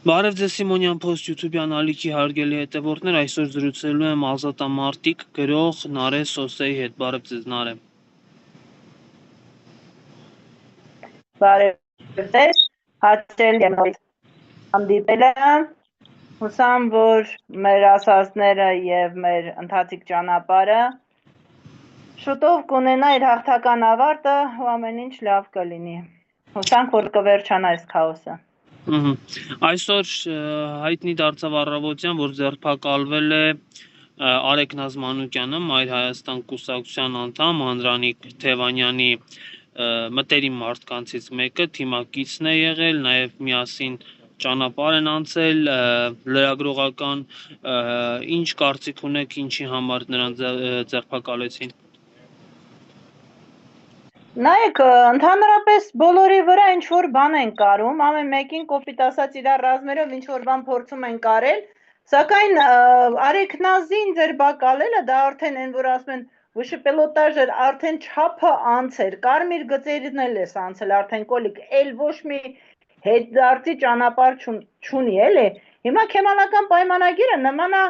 Բարև ձեզ Սիմոնյան Post YouTube-յան ալիքի հարգելի հետևորդներ, այսօր զրուցելու եմ ազատամարտիկ գրող Նարէ Սոսեի հետ։ Բարև ձեզ Նարէ։ Բարև ձեզ, հաճելի եմ հանդիպելը, հուսամ, որ մեր ասածները և մեր ընթացիկ ճանապարհը շուտով կունենա իր հաղթական ավարտը ու ամեն ինչ լավ կլինի։ Հուսանք, որ կվերջանա այս քաոսը։ Այսօր հայտնի դարձավ առավոտյան, որ ձերբակալվել է Արեգ Նազմանուկյանը, Մայր Հայաստան կուսակցության անդամ, Անդրանիկ Թևանյանի մտերիմ մարդկանցից մեկը, թիմակիցն է եղել, նաև միասին ճանապարհ են անցել լրագրողական, ինչ կարծիք ունեք, ինչի համար նրան ձերբակալեցին։ Նայեք, ընդհանրապես բոլորի վրա ինչ-որ բան են կարում, ամեն մեկին կոպիտ ասած իրար ռազմերով ինչ-որ բան փորձում են կարել, սակայն Արեգ Նազին ձերբակալելը դա արդեն են, որ ասում են վշպելոտաժ էր, արդեն չափը անցեր, կարմիր գծերն էլ ես անցել, արդեն կոլիկ, էլ ոչ մի հետդարձի ճանապարհ չունի, էլի։ Հիմա քեմալական պայմանագիրը նմանա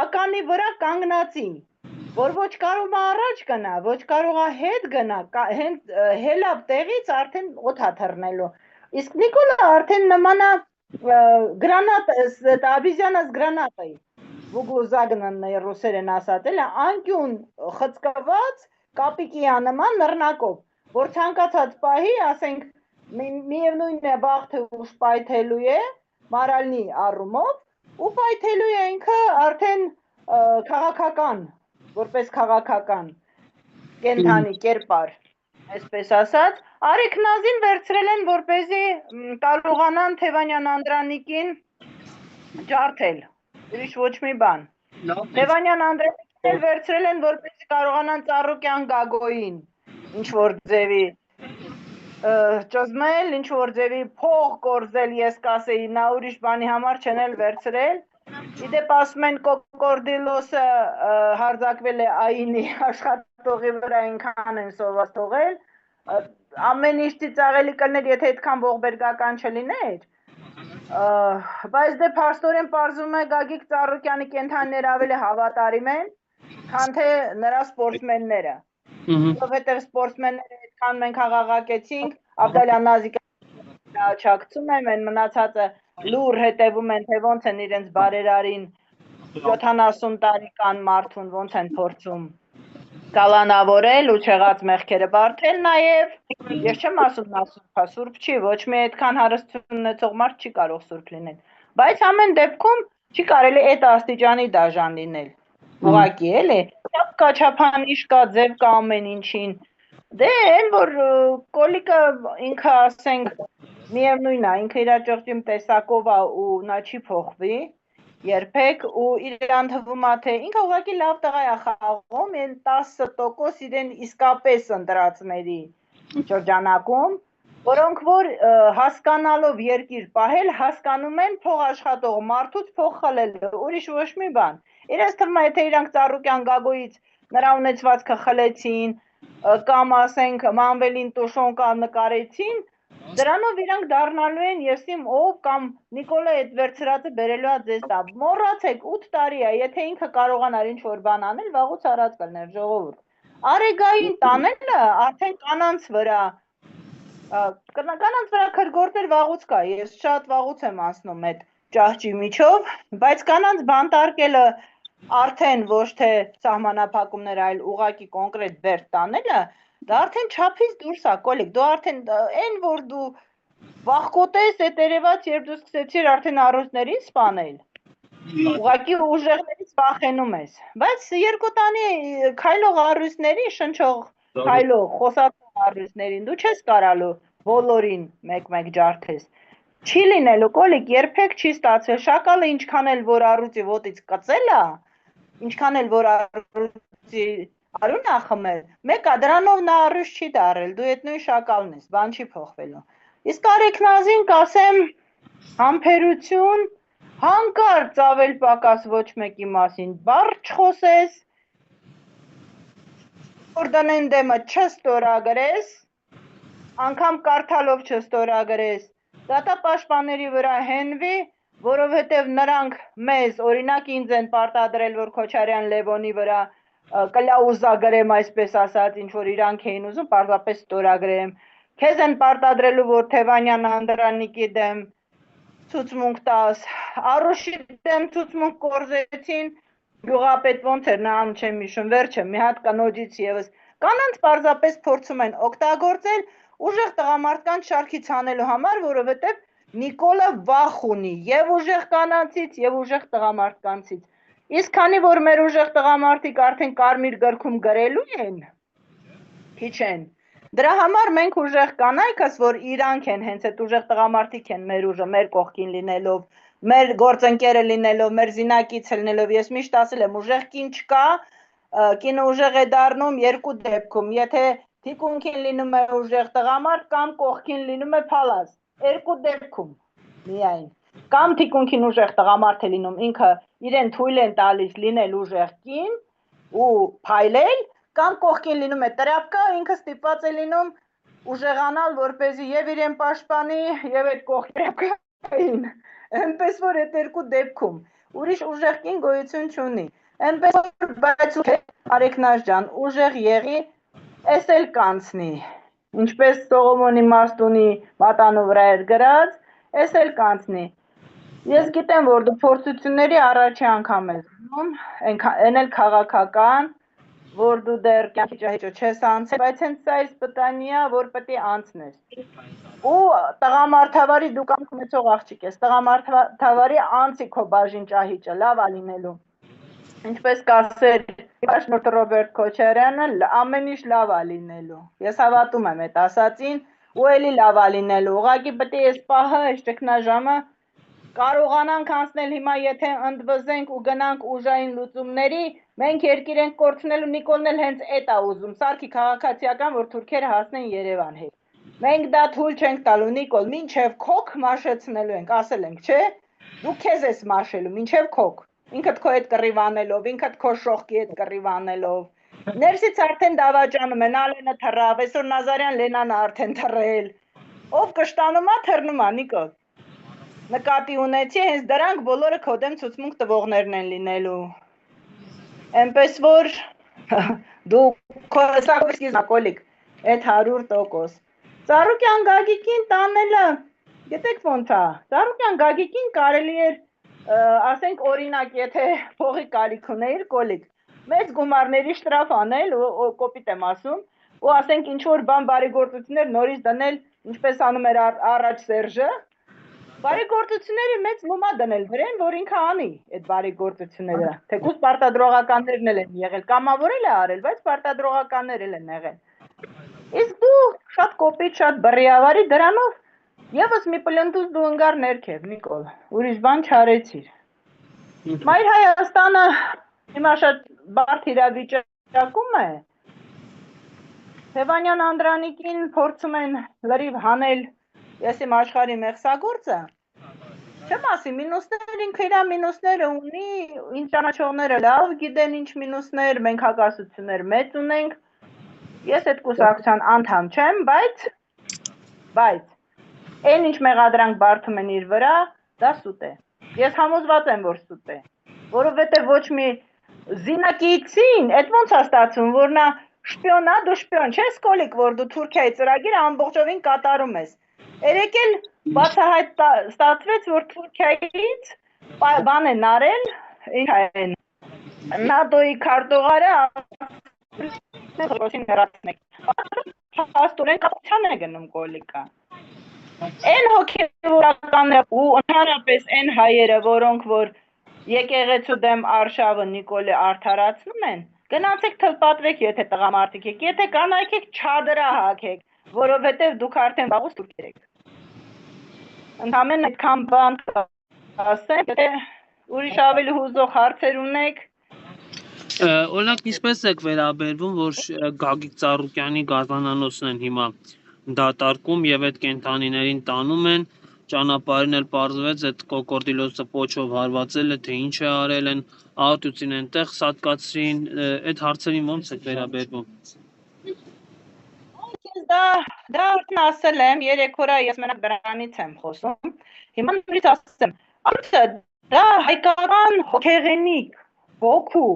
ականի վրա կանգնածի, որ ոչ կարող է առաջ գնա, ոչ կարող է հետ գնա, հենց հելավ տեղից արդեն օդա թռնելու։ Իսկ Նիկոլը արդեն նմանա գրանատ, обезьяна с гранатой, в углу загнанной ռուսերեն ասած, էլի, անկյուն խցկված կապիկիա նման նռնակով, որ ցանկացած պահի, ասենք, միևնույն է բախտը ուշ պայթելու է, մարալնի առումով, ու պայթելու է ինքը արդեն քաղաքական, որպես քաղաքական կենթանի կերպար, այսպես ասած, Արեգ Նազին վերցրել են, որպեսզի կարողանան Թևանյան Անդրանիկին ջարդել, ուրիշ ոչ մի բան։ Թևանյան Անդրանիկին վերցրել են, որպեսզի կարողանան Ծառուկյան Գագոյին ինչ-որ ձևի ճզմել, ինչ-որ ձևի փող կորզել, ես կասեի, նա ուրիշ բանի համար չեն էլ վերցրել։ Իդեպ ասում են կոկորդիլոսը հարձակվել է ԱԻՆ-ի աշխատողի վրա, այնքան են սոված թողել, ամեն ինչ ծիծաղելի կլներ, եթե այդքան ողբերգական չլիներ, բայց դե փաստորեն պարզվում է Գագիկ Ծառուկյանի կենթանիները ավելի հավատարիմ են, քան թե նրա սպորտսմենները, որովհետև սպորտսմենները այդքան մենք աղաղակեցինք, Ավդալյան Նազիկյանը աջակցում են, այն մնացածը լուր հետևում են, թե ոնց են իրենց բարերարին 70 տարեկան մարդուն ոնց են փորձում կալանավորել ու չեղած մեղքերը բարթել, նաև ես չեմ ասում նա սուրբ է, սուրբ չի, ոչ մի այդքան հարստություն ունեցող մարդ չի կարող սուրբ լինել, բայց ամեն դեպքում չի կարելի այդ աստիճանի դաժան լինել, ուղղակի էլի, չափանիշ կա, ձև կա ամեն ինչին, դե այն որ կոլիկը ինքը ասենք միևնույն է, ինքը իր ճղճիմ տեսակով է ու նա չի փոխվի երբեք ու իրան թվում է թե ինքը ուղղակի լավ տղա է խաղում, այն 10% իրեն իսկապես ընտրածների շրջանակում, որոնք որ հասկանալով երկիր պահել, հասկանում են փող աշխատող մարդուց փող խլելը, ուրիշ ոչ մի բան։ Իրենց թվում է, եթե իրանք Ծառուկյան Գագոյից նրա ունեցվածքը խլեցին, կամ ասենք Մանվելին Տուշոն նկարեցին, դրանով իրանք դառնալու են եսիմ ով կամ Նիկոլը այդ վերցրածը բերելու է ձեզ տա։ Մոռացեք 8 տարի է, եթե ինքը կարողանար ինչ-որ բան անել, վաղուց արած կլներ ժողովուրդ։ Արեգային տանելը արդեն կանանց վրա քրգորտեր վաղուց կա, ես շատ վաղուց եմ անցնում այդ ճահճի միջով, բայց կանանց բանտարկելը արդեն ոչ թե սահմանափակումներ, այլ ուղղակի կոնկրետ վեր տանելը, դա արդեն չափից դուրս է, կոլիկ, դու արդեն այն, որ դու վախկոտես այդ երևաց, երբ դու սկսեցիր արդեն առույցներին սպանել, ուղղակի ուժեղներից վախենում ես, բայց երկու տանի քայլող առույցների, շնչող քայլող, խոսացող առույցներին դու չես կարալու բոլորին մեկ-մեկ ջարդես, չի լինելու, կոլիկ, երբեք չի ստացվել, շակալը ինչքան էլ որ առույցի ոտից կծել է, ինչքան էլ որ առույցի արուն է խմել, մեկա դրանով նա առույց չի դարել, դու այդ նույն շակալն ես, բան չի փոխվելու։ Իսկ Արեգ Նազին կասեմ համբերություն, հանկարծ ավել պակաս ոչ մեկի մասին, բառ չխոսես, որ դնեն դեմը չստորագրես, անգամ կարդալով չստորագրես, դատապաշտպանների վրա հենվի, որովհետև նրանք մեզ, օրինակ ինձ են պարտադրել, որ Քոչարյան Լևոնի վրա կլաուզա գրեմ, այսպես ասած, ինչ որ իրանք էին ուզում, պարզապես ստորագրեմ։ Քեզ են պարտադրելու, որ Թևանյան Անդրանիկի դեմ ցուցմունք տաս, Արուշի դեմ ցուցմունք կորզեցին, գյուղապետ ոնց էր, նա չեմ հիշում, վերջը մի հատ կնոջից եւս կանանց պարզապես փորձում են օգտագործել ուժեղ տղամարդկանց շարքից հանելու համար, որովհետև Նիկոլը վախ ունի եւ ուժեղ կանանցից եւ ուժեղ տղամարդկանցից։ Իսկ քանի որ մեր ուժեղ տղամարդիկ արդեն կարմիր գրքում գրելու են, քիչ են։ Դրա համար մենք ուժեղ կանայքս, որ իրանք են հենց այդ ուժեղ տղամարդիկ են մեր ուժը, մեր կողքին լինելով, մեր գործընկերը լինելով, մեր զինակիցը լինելով, ես միշտ ասել եմ, ուժեղ կին չկա, կինը ուժեղ է դառնում երկու դեպքում, եթե թիկունքին լինում է ուժեղ տղամարդ կամ կողքին լինում է փալաս, երկու դեպքում միայն, կամ թիկունքին ուժեղ տղամարդ է լինում, ինքը իրեն թույլ են տալիս լինել ուժեղ կին ու փայլել, կամ կողքին լինում է տրապկա, ինքը ստիպված է լինում ուժեղանալ, որպեսզի եւ իրեն պաշտպանի, եւ այդ կողքին, այնպես որ այդ երկու դեպքում ուրիշ ուժեղ կին գոյություն չունի, այնպես որ բայց Արեգնաշ ջան, ուժեղ եղի, էս էլ կանցնի, ինչպես Սողոմոնի Մաստունի մատանու վրա էր գրած, էս էլ կանցնի։ Ես գիտեմ, որ դու փորձությունների առաջի անգամ ես զգում, այն էլ քաղաքական, որ դու դեռ կյանքի ճահիճը չես անցել, բայց հենց սա այս պտանիա, որ պետք է անցնես։ Ու տղամարդավարի դու կամք ունեցող աղջիկ ես, տղամարդավարի անցի քո բաժին ճահիճը, լավ ա լինելու։ Ինչպես կասեր Պաշտոնյա Ռոբերտ Քոչարյանը, ամեն ինչ լավ ա լինելու։ Ես հավատում եմ այդ ասածին, ու էլի լավ ա լինելու։ Ուղղակի պետք է այս պահը, այս ճգնաժամը կարողանանք անցնել հիմա, եթե ընդվզենք ու գնանք ուժային լուծումների, մենք երկիր ենք կորցնելու, Նիկոլն էլ հենց այդ ա ուզում, սարքի քաղաքացիական, որ թուրքերը հասնեն Երևան հետ։ Մենք դա թույլ չենք տալու, Նիկոլ, մինչև քոք մաշեցնելու ենք, ասել ենք, չէ՞։ Դու քեզ ես մաշելու, մինչև քոք։ Ինքդ քո հետ կռիվ անելով, ինքդ քո շողքի հետ կռիվ անելով։ Ներսից արդեն դավաճանում են, Ալենը թռավ, այսօր Նազարյան Լենանը արդեն թռել։ Ով կշտանում ա, թռնում ա, Նիկոլ։ Նկատի ունեցի, հենց դրանք բոլորը քո դեմ ցուցմունք տվողներն են լինելու։ Այնպես որ դու քո սկիզբը կոլիկ, այդ 100%։ Ծառուկյան Գագիկին տանելը, գիտեք ոնց ա, Ծառուկյան Գագիկին կարելի էր, ասենք օրինակ, եթե փողի կարիք ունեիր, կոլիկ, մեծ գումարների շտրաֆ անել, կոպիտ եմ ասում, ու ասենք ինչ որ բան բարեգործություններ նորից դնել, ինչպես անում էր առաջ Սերժը, բարեգործությունների մեծ լումա դնել դրեն, որ ինքը անի այդ բարեգործությունները, թեկուզ պարտադրողականներն էլ են եղել, կամավորել է արել, բայց պարտադրողականներ էլ են եղել։ Իսկ դու շատ կոպիտ, շատ բռիավարի դրանով եւս մի պլնտուս դու ընկար ներքև, Նիկոլ, ուրիշ բան չարեցիր։ Մայր Հայաստանը հիմա շատ բարդ իրավիճակում է։ Թևանյան Անդրանիկին փորձում են լրիվ հանել, ես իմ աշխարհի մեղսագործը, չեմ ասի, մինուսներ ինքը իր մինուսները ունի, ինչ ճանաչողները լավ գիտեն ինչ մինուսներ, մենք հակասություններ մեծ ունենք, ես այդ կուսակցության անդամ չեմ, բայց, այն ինչ մեղադրանք բարդում են իր վրա, դա սուտ է, ես համոզված եմ, որ սուտ է, որովհետև ոչ մի զինակիցին, այդ ոնց է ստացվում, որ նա շպիոն ա, դու շպիոն չես կոլիկ, որ դու Թուրքիայի ծրագիրը ամբողջովին կատարում ես։ Երեկ էլ բացահայտ ստացվեց, որ Թուրքիայից բան են արել, ինչ են, ՆԱՏՕ-ի քարտուղարը հաստորեն կապության է գնում կոլիկա։ Այն հոգևորականները ու ընդհանրապես այն հայերը, որոնք որ եկեղեցու դեմ արշավը Նիկոլի արդարացնում են, գնացեք թլպատվեք, եթե տղամարդիկ եք, եթե կանայք եք, չադրա հագեք, որովհետև դուք արդեն վաղուց թուրքեր եք։ Ընդամենը այդքան բան ասեմ, եթե ուրիշ ավելի հուզող հարցեր ունեք։ Օրինակ, ինչպես եք վերաբերվում, որ Գագիկ Ծառուկյանի գազանանոցն են հիմա դատարկում եւ այդ կենթանիներին տանում են, ճանապարհին էլ պարզվեց այդ կոկորդիլոսը պոչով հարվածել է, թե ինչ է արել են, արտուցին այնտեղ սատկացրին, այդ հարցերին ո՞նց եք վերաբերվում։ դա արդեն ասել եմ, 3 օր ես մենակ դրանից եմ խոսում։ Հիմա նորից ասեմ, արդյոք դա հայկական հոգեղենիկ ոգու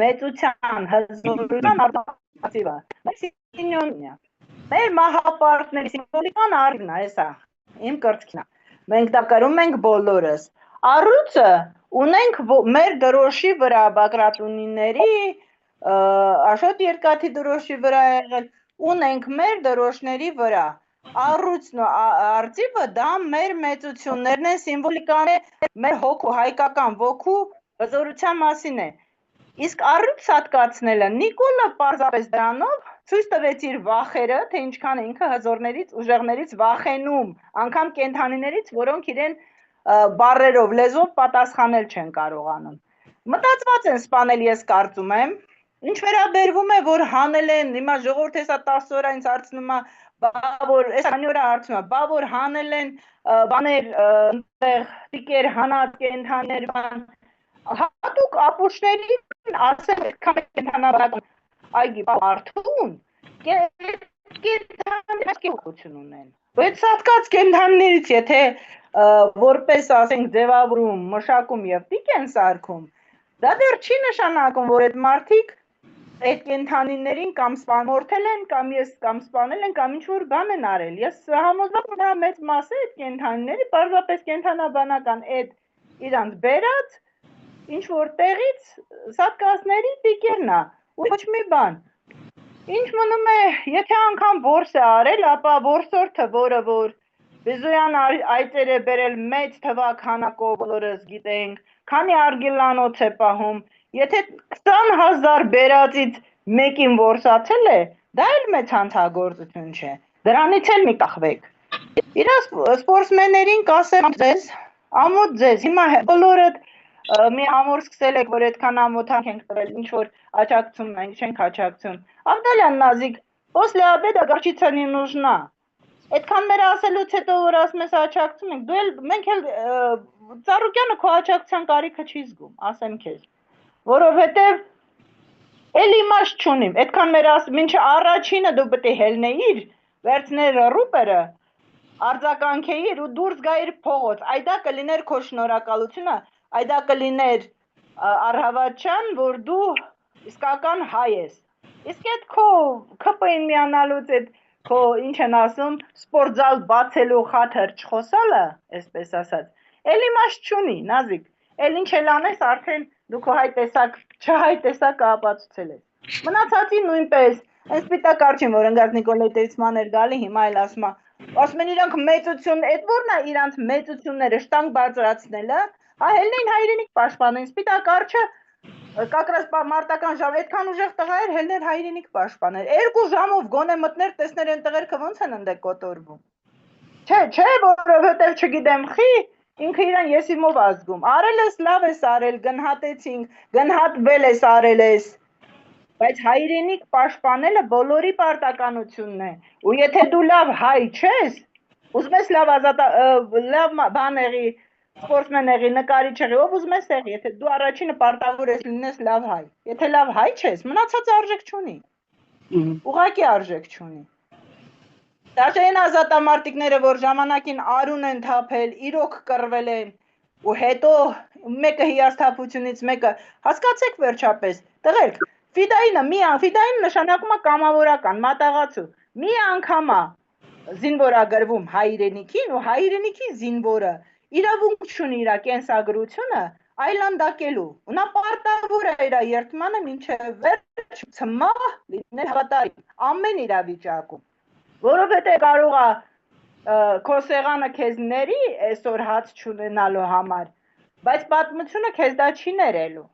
մեծության հզորության արտացիվ է։ Մեր մահապարտների սիմվոլիկան արիվն է, էսա, իմ կրծքին է։ Մենք դա կրում ենք բոլորս։ Առույցը ունենք մեր դրոշի վրա, Բագրատունիների, Աշոտ Երկաթի դրոշի վրա եղել, ունենք մեր դրոշների վրա։ Առույցն ու արծիվը դա մեր մեծություններն են, սիմվոլիկան է, մեր հոգու, հայկական ոգու հզորության մասին է։ Իսկ առույց սատկացնելը Նիկոլը պարզապես դրանով ցույց տվեց իր վախերը, թե ինչքան է ինքը հզորներից, ուժեղներից վախենում, անգամ կենդանիներից, որոնք իրեն բառերով, լեզվով պատասխանել չեն կարողանում։ Մտածված են սպանել, ես կարծում եմ։ Ինչ վերաբերվում է, որ հանել են, հիմա ժողովուրդ հեսա 10 օր ինձ հարցնում է, որ այս քանի օր հարցնում է, բա որ հանել են բաներ, այնտեղ տիկեր հանած կենդաններ բան, հատուկ ապուշներին ասեմ, այդքան կենդանաբանական այգի արդուն, կենդաններ ուղղություն ունեն։ Բայց սատկած կենդաններից, եթե որպես ասենք ձևավորում, մշակում եւ տիկ են սարքում, դա դեռ չի նշանակում, որ այդ մարդիկ այդ կենդանիներին կամ սպանորդել են, կամ սպանել են, կամ ինչ-որ բան են արել։ Ես համոզված եմ, որ մեծ մասը այդ կենդանիների պարզապես կենդանաբանական այդ իրանց բերած ինչ-որ տեղից սատկածների տիկերն է, ու ոչ մի բան։ Ինչ մնում է, եթե անգամ որս է արել, ապա որսորդը, որը որ Բեզոյան այծեր է բերել մեծ թվակ հանակով բոլորս գիտենք, քանի արգելանոց է պահում, եթե 20,000 բերածից մեկին որսացել է, դա էլ մեծ հանցագործություն չէ, դրանից էլ մի կախվեք։ Իրա սպորտսմեններին կասեմ ձեզ, ամոթ ձեզ, հիմա բոլորդ մի ամոր սկսել եք, որ այդքան ամոթանք ենք տվել, ինչ-որ աջակցում ենք, չենք աջակցում։ Ավդալյան Նազիկ, после обеда горчица не нужна։ Այդքան մեր ասելուց հետո, որ ասում ես աջակցում ենք, դու էլ մենք էլ Ծառուկյանը քո աջակցության կարիքը չի զգում, ասեմ քեզ, որովհետև էլ իմաստ չունիմ, այդքան մեր ասում, մինչև առաջինը դու պետք է հելնեիր, վերցներ ռուպերը, արձագանքեիր ու դուրս գայիր փողոց, այդա կլիներ քո շնորհակալությունը, այդա կլիներ առհավատչան, որ դու իսկական հայ ես։ Իսկ այդ քո ԿՊ-ին միանալուց այդ քո ինչ են ասում, սպորտզալ բացելու խաթր չխոսալը, այսպես ասած, էլ իմաստ չունի, Նազիկ, էլ ինչ էլ անես, արդեն դու քո հայ տեսակ, չհայ տեսակը ապացուցել ես։ Մնացածի նույնպես, այն սպիտակ արջին, որ ընկած Նիկոլայ Տերիցման էր գալի, հիմա էլ ասում են իրանք մեծություն, այդ որն է իրանք մեծությունները շտանգ բարձրացնելը, հելնեին հայրենիք պաշտպանեն, սպիտակ արջը կակրած մարտական ժամ, այդքան ուժեղ տղա էր, հելներ հայրենիք պաշտպաներ, 2 ժամով գոնե մտներ, տեսներ են տղերքը ոնց են ընդե կոտորվում։ Չէ, որովհետև չգիտեմ խի, ինքը իրան եսիմով ազգում, արել ես լավ ես արել, գնհատեցինք, գնհատվել ես արել ես, բայց հայրենիք պաշտպանելը բոլորի պարտականությունն է, ու եթե դու լավ հայ չես, ուզում ես լավ բան եղի, սպորտսմեն եղի, նկարիչ եղի, ով ուզում ես եղի, եթե դու առաջինը պարտավոր ես լինես լավ հայ, եթե լավ հայ չես, մնացած արժեք չունի, ուղղակի արժեք չունի։ Դաժե այն ազատամարտիկները, որ ժամանակին արուն են թափել, իրոք կռվել են, ու հետո մեկը հիասթափությունից մեկը, հասկացեք վերջապես, տղերք, ֆիդային նշանակում է կամավորական, մատաղացու, մի անգամա զինվորագրվում հայրենիքին ու հայրենիքի զինվորը իրավունք չունի իր կենսագրությունը այլանդակելու, ու նա պարտավոր է իր երդմանը մինչև վերջ ցմահ լինել հավատարիմ ամեն իրավիճակում, որովհետև կարող է քո սեղանը քեզ ների այսօր հաց չունենալու համար, բայց պատմությունը քեզ դա չի ներելու,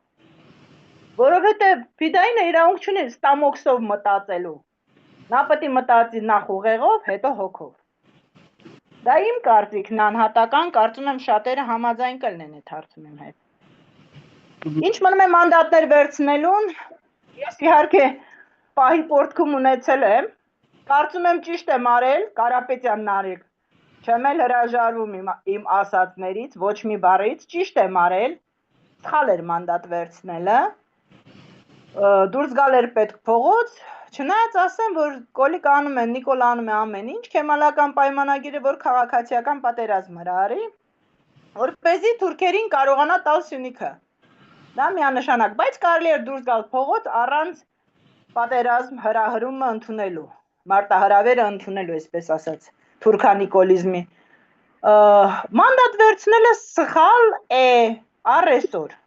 որովհետև ֆիդայինը իրավունք չունի ստամոքսով մտածելու, նա պետք է մտածի նախ ուղեղով, հետո հոգով։ Դա իմ կարծիքն անհատական, կարծում եմ շատերը համաձայն կլինեն այդ հարցում իմ հետ։ Ինչ մնում է մանդատներ վերցնելուն, ես իհարկե պահի պորտքում ունեցել եմ, կարծում եմ ճիշտ եմ արել, Կարապետյան Նարեկ, չեմ էլ հրաժարվում իմ ասածներից, ոչ մի բառից, ճիշտ եմ արել, սխալ էր մանդատ վերցնելը, դուրս գալ էր պետք փողոց, Չնայած ասեմ, որ Կոլիկ անում է, Նիկոլ անում է ամեն ինչ, Քեմալական պայմանագիրը, որ քաղաքացիական պատերազմ հրահարի, որպեսզի թուրքերին կարողանա տալ Սյունիքը։ Դա միանշանակ, բայց կարելի էր դուրս գալ փողոց առանց պատերազմ հրահրումը ընդունելու, մարտահրավերը ընդունելու, այսպես ասած, թուրքանիկոլիզմի։ Մանդատ վերցնելը սխալ է առեսօր։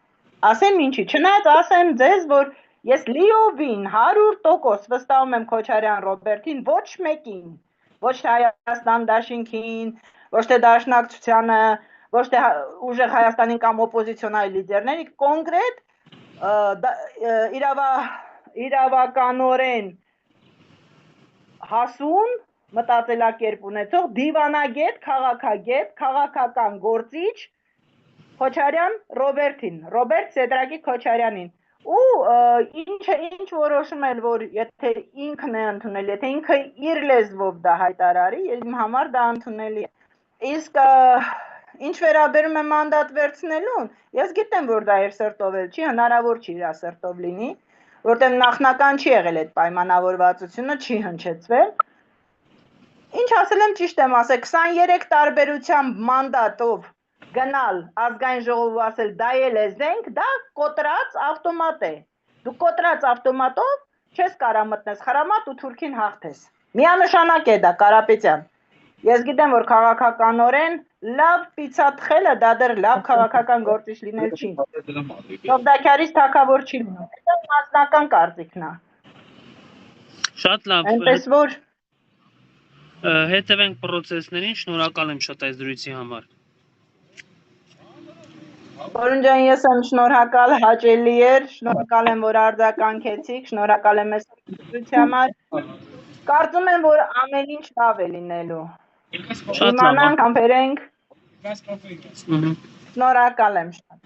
Ասեմ ինչի, չնայած ասեմ ձեզ, որ ես լիովին 100% վստահում եմ Քոչարյան Ռոբերտին, ոչ մեկին, ոչ թե Հայաստան դաշինքին, ոչ թե Դաշնակցությանը, ոչ թե ուժեղ Հայաստանին կամ օպոզիցիոնալ լիդերների, կոնկրետ իրավականորեն հասուն մտածելակերպ ունեցող դիվանագետ, քաղաքագետ, քաղաքական գործիչ Քոչարյան Ռոբերտին, Ռոբերտ Սեդրակի Քոչարյանին։ Ու ինչ որոշում էլ, որ եթե ինքն է ընդունել, եթե ինքը իր լեզվով դա հայտարարի, իմ համար դա ընդունելի է։ Իսկ ինչ վերաբերում է մանդատ վերցնելուն, ես գիտեմ, որ դա իր սրտով էլ չի, հնարավոր չի իր սրտով լինի, որտեղ նախնական չի եղել այդ պայմանավորվածությունը, չի հնչեցվել։ Ինչ ասել եմ, ճիշտ եմ ասել, 23 տարբերությամբ մանդատով գնալ ազգային ժողովը ասել դա էլ է զենք, դա կոտրած ավտոմատ է։ Դու կոտրած ավտոմատով չես կարա մտնես խրամատ ու թուրքին հաղթես։ Միանշանակ է դա, Կարապետյան։ Ես գիտեմ, որ քաղաքականորեն լավ պիցաթխելը դա դեռ լավ քաղաքական գործիչ լինել չի։ Սովդակյարից թակավոր չի լինում։ Դա մասնական կարծիքն է։ Շատ լավ։ Այնպես որ հետևենք process-ներին, շնորհակալ եմ շատ այս դրույթի համար։ Որուն ջան, ես եմ շնորհակալ, հաճելի էր, շնորհակալ եմ, որ արձագանքեցիք, շնորհակալ եմ այս դրույթի համար։ Կարծում եմ, որ ամեն ինչ լավ է լինելու։ Շատ լավ։ Իմանանք, համբերենք։ Շնորհակալ եմ շատ։